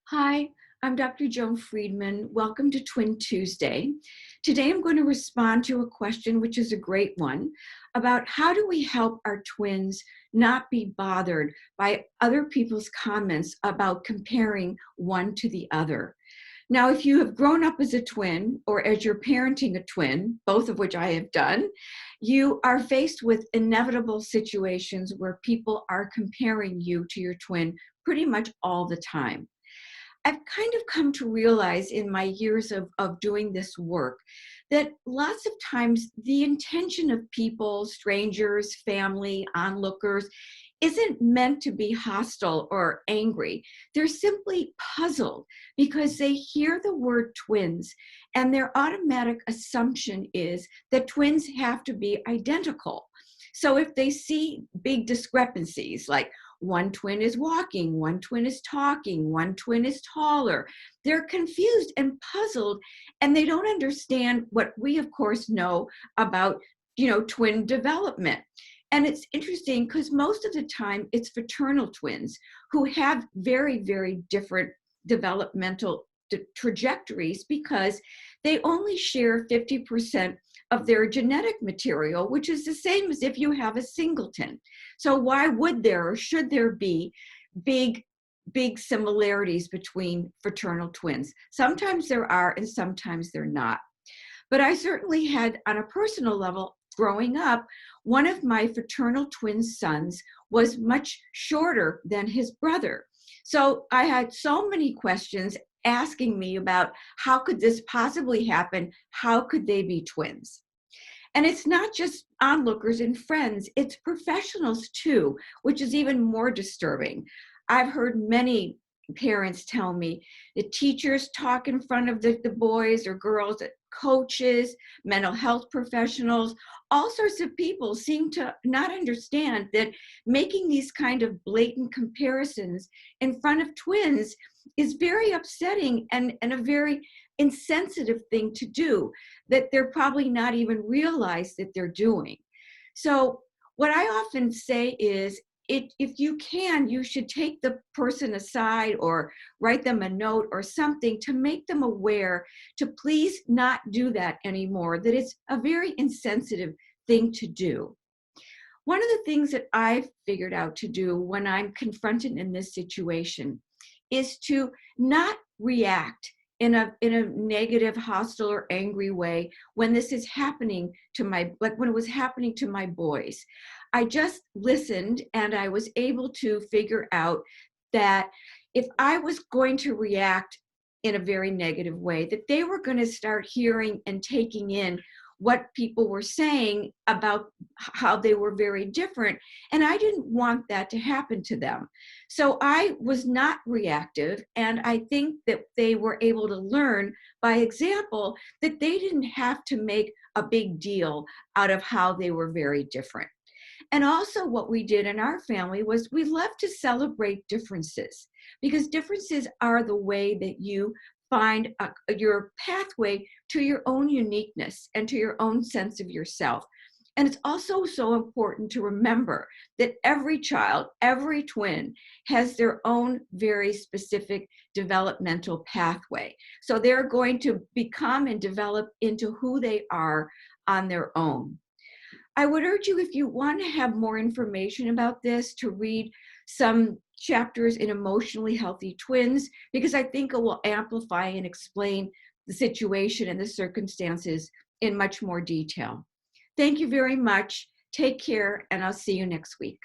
Hi, I'm Dr. Joan Friedman. Welcome to Twin Tuesday. Today I'm going to respond to a question, which is a great one, about how do we help our twins not be bothered by other people's comments about comparing one to the other. Now, if you have grown up as a twin or as you're parenting a twin, both of which I have done, you are faced with inevitable situations where people are comparing you to your twin pretty much all the time. I've kind of come to realize in my years of doing this work that lots of times the intention of people, strangers, family, onlookers, isn't meant to be hostile or angry. They're simply puzzled because they hear the word twins and their automatic assumption is that twins have to be identical. So if they see big discrepancies, like one twin is walking, one twin is talking, one twin is taller, they're confused and puzzled, and they don't understand what we, of course, know about, twin development. And it's interesting because most of the time it's fraternal twins who have very, very different developmental trajectories because they only share 50% of their genetic material, which is the same as if you have a singleton. So why would there or should there be big similarities between fraternal twins? Sometimes there are and sometimes they're not. But I certainly had, on a personal level, growing up, one of my fraternal twin sons was much shorter than his brother. So I had so many questions asking me about how could this possibly happen? How could they be twins? And it's not just onlookers and friends, it's professionals too, which is even more disturbing. I've heard many parents tell me that teachers talk in front of the boys or girls, that coaches, mental health professionals, all sorts of people seem to not understand that making these kind of blatant comparisons in front of twins is very upsetting and a very insensitive thing to do that they're probably not even realize that they're doing. So what I often say is, if you can, you should take the person aside or write them a note or something to make them aware to please not do that anymore, that it's a very insensitive thing to do. One of the things that I've figured out to do when I'm confronted in this situation is to not react in a negative, hostile, or angry way when this is happening to when it was happening to my boys. I just listened and I was able to figure out that if I was going to react in a very negative way, that they were going to start hearing and taking in what people were saying about how they were very different. And I didn't want that to happen to them. So I was not reactive. And I think that they were able to learn by example that they didn't have to make a big deal out of how they were very different. And also what we did in our family was we love to celebrate differences because differences are the way that you find your pathway to your own uniqueness and to your own sense of yourself. And it's also so important to remember that every child, every twin has their own very specific developmental pathway. So they're going to become and develop into who they are on their own. I would urge you, if you want to have more information about this, to read some chapters in Emotionally Healthy Twins, because I think it will amplify and explain the situation and the circumstances in much more detail. Thank you very much. Take care, and I'll see you next week.